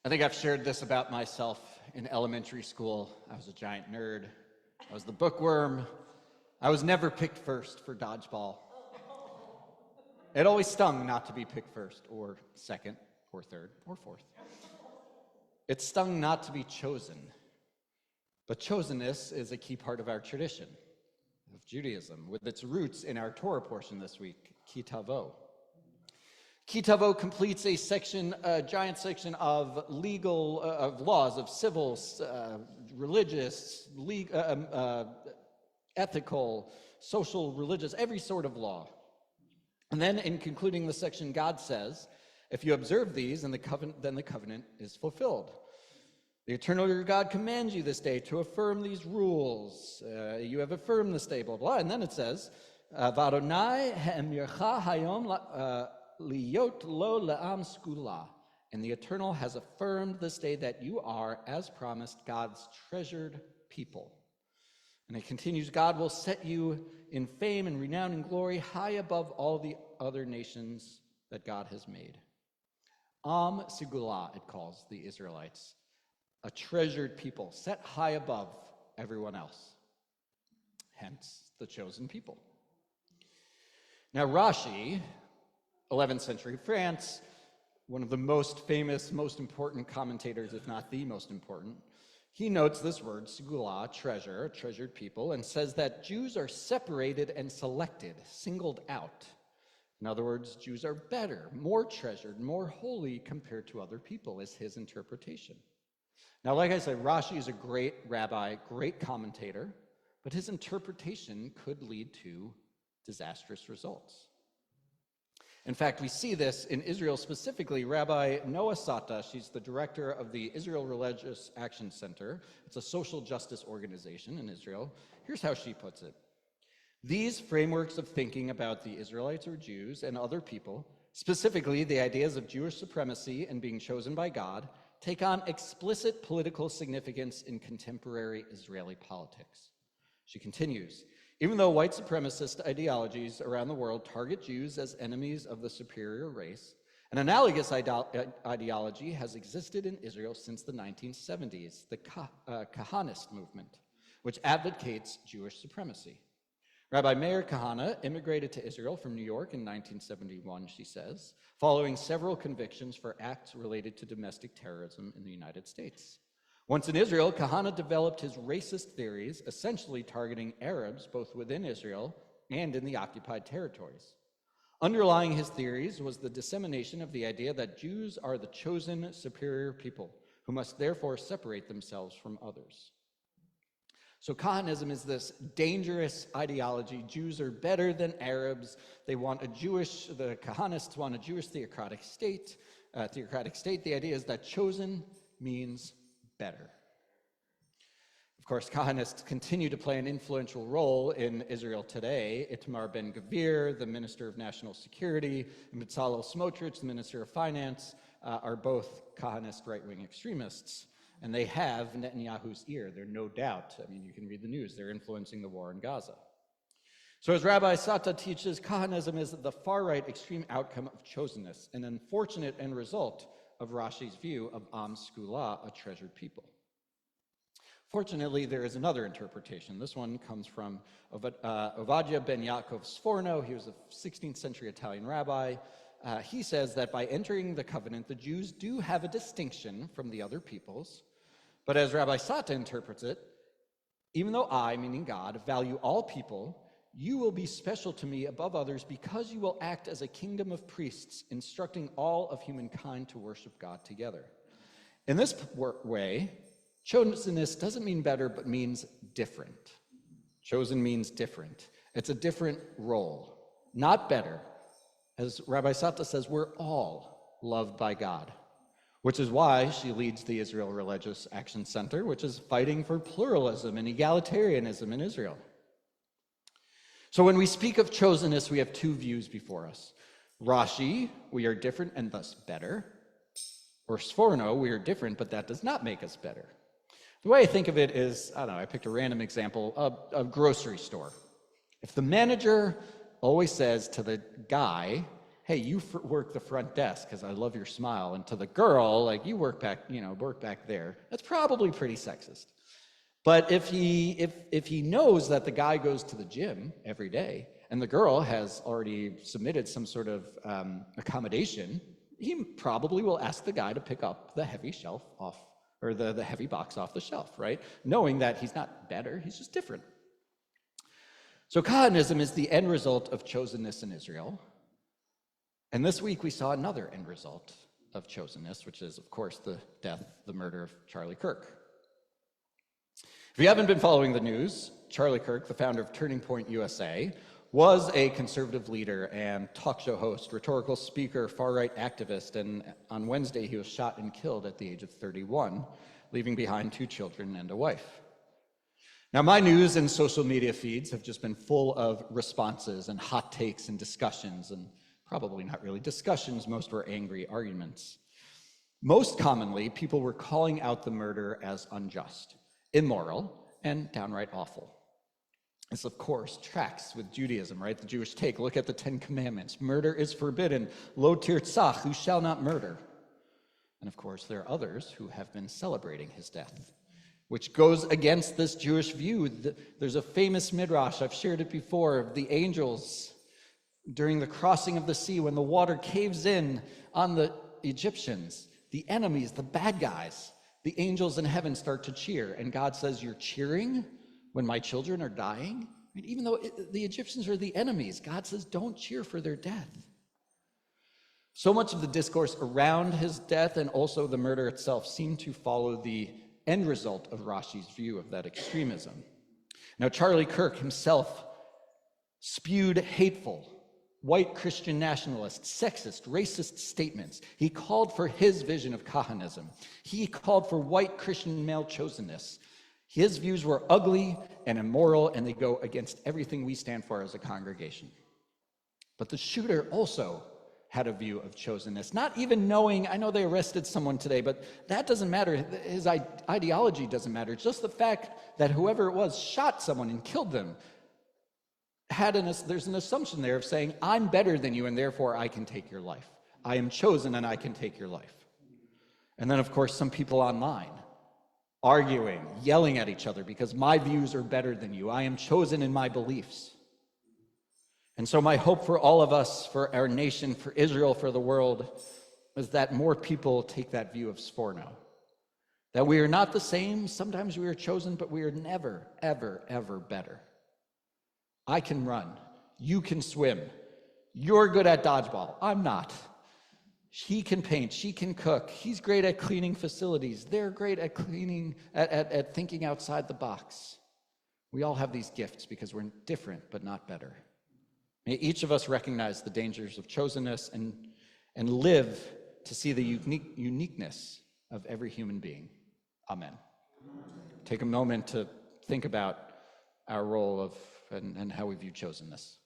I think I've shared this about myself in elementary school. I was a giant nerd. I was the bookworm. I was never picked first for dodgeball. It always stung not to be picked first, or second, or third, or fourth. It stung not to be chosen. But chosenness is a key part of our tradition of Judaism, with its roots in our Torah portion this week, Ki Tavo. Ki Tavo completes a giant section of legal, of laws, of civil, religious, ethical, social, religious, every sort of law. And then in concluding the section, God says, if you observe these, then the covenant is fulfilled. The eternal your God commands you this day to affirm these rules. You have affirmed this day, blah, blah. And then it says, V'Adonai ha'emircha hayom liyot lo le'am skula. And the eternal has affirmed this day that you are, as promised, God's treasured people. And it continues, God will set you in fame and renown and glory high above all the other nations that God has made. Am Segula, it calls the Israelites, a treasured people, set high above everyone else. Hence, the chosen people. Now, Rashi, 11th century France, one of the most famous, most important commentators, if not the most important, he notes this word, segula, treasure, treasured people, and says that Jews are separated and selected, singled out. In other words, Jews are better, more treasured, more holy compared to other people, is his interpretation. Now, like I said, Rashi is a great rabbi, great commentator, but his interpretation could lead to disastrous results. In fact, we see this in Israel specifically. Rabbi Noah Sata, she's the director of the Israel Religious Action Center. It's a social justice organization in Israel. Here's how she puts it. These frameworks of thinking about the Israelites or Jews and other people, specifically the ideas of Jewish supremacy and being chosen by God, take on explicit political significance in contemporary Israeli politics. She continues, even though white supremacist ideologies around the world target Jews as enemies of the superior race, an analogous ideology has existed in Israel since the 1970s, the Kahanist movement, which advocates Jewish supremacy. Rabbi Meir Kahana immigrated to Israel from New York in 1971, she says, following several convictions for acts related to domestic terrorism in the United States. Once in Israel, Kahana developed his racist theories, essentially targeting Arabs both within Israel and in the occupied territories. Underlying his theories was the dissemination of the idea that Jews are the chosen superior people who must therefore separate themselves from others. So Kahanism is this dangerous ideology. Jews are better than Arabs. The Kahanists want a Jewish theocratic state. The idea is that chosen means better. Of course, Kahanists continue to play an influential role in Israel today. Itamar Ben-Gvir, the Minister of National Security, and Bezalel Smotrich, the Minister of Finance, are both Kahanist right-wing extremists. And they have Netanyahu's ear, there's no doubt. I mean, you can read the news. They're influencing the war in Gaza. So as Rabbi Sata teaches, Kahanism is the far-right extreme outcome of chosenness, an unfortunate end result of Rashi's view of Am Skula, a treasured people. Fortunately, there is another interpretation. This one comes from Ovadia ben Yaakov Sforno. He was a 16th century Italian rabbi. He says that by entering the covenant, the Jews do have a distinction from the other peoples. But as Rabbi Sata interprets it, even though I, meaning God, value all people, you will be special to me above others because you will act as a kingdom of priests, instructing all of humankind to worship God together. In this way, chosenness doesn't mean better, but means different. Chosen means different. It's a different role, not better. As Rabbi Sata says, we're all loved by God, which is why she leads the Israel Religious Action Center, which is fighting for pluralism and egalitarianism in Israel. So when we speak of chosenness, we have two views before us. Rashi, we are different and thus better. Or Sforno, we are different, but that does not make us better. The way I think of it is, I don't know, I picked a random example of a grocery store. If the manager always says to the guy, hey, you work the front desk because I love your smile. And to the girl, like, you work back there. That's probably pretty sexist. But if he knows that the guy goes to the gym every day and the girl has already submitted some sort of accommodation, he probably will ask the guy to pick up the heavy shelf off, or the heavy box off the shelf, right? Knowing that he's not better, he's just different. So Kahanism is the end result of chosenness in Israel. And this week we saw another end result of chosenness, which is, of course, the murder of Charlie Kirk. If you haven't been following the news, Charlie Kirk, the founder of Turning Point USA, was a conservative leader and talk show host, rhetorical speaker, far-right activist, and on Wednesday he was shot and killed at the age of 31, leaving behind 2 children and a wife. Now, my news and social media feeds have just been full of responses and hot takes and discussions, and probably not really discussions, most were angry arguments. Most commonly, people were calling out the murder as unjust, immoral, and downright awful. This, of course, tracks with Judaism, right? The Jewish take. Look at the 10 Commandments. Murder is forbidden. Lo tirtzach, you shall not murder. And of course, there are others who have been celebrating his death, which goes against this Jewish view. There's a famous midrash, I've shared it before, of the angels during the crossing of the sea when the water caves in on the Egyptians, the enemies, the bad guys. The angels in heaven start to cheer, and God says, you're cheering when my children are dying? I mean, even though the Egyptians are the enemies, God says, don't cheer for their death. So much of the discourse around his death and also the murder itself seemed to follow the end result of Rashi's view of that extremism. Now, Charlie Kirk himself spewed hateful, white Christian nationalist, sexist, racist statements. He called for his vision of Kahanism. He called for white Christian male chosenness. His views were ugly and immoral, and they go against everything we stand for as a congregation. But the shooter also had a view of chosenness, not even knowing, I know they arrested someone today, but that doesn't matter. His ideology doesn't matter. Just the fact that whoever it was shot someone and killed them, there's an assumption there of saying, I'm better than you, and therefore I can take your life. I am chosen, and I can take your life. And then, of course, some people online arguing, yelling at each other because my views are better than you. I am chosen in my beliefs. And so my hope for all of us, for our nation, for Israel, for the world, is that more people take that view of Sforno. That we are not the same. Sometimes we are chosen, but we are never, ever, ever better. I can run. You can swim. You're good at dodgeball. I'm not. He can paint, she can cook. He's great at cleaning facilities. They're great at at thinking outside the box. We all have these gifts because we're different, but not better. May each of us recognize the dangers of chosenness and live to see the uniqueness of every human being. Amen. Take a moment to think about our role and how we view chosenness.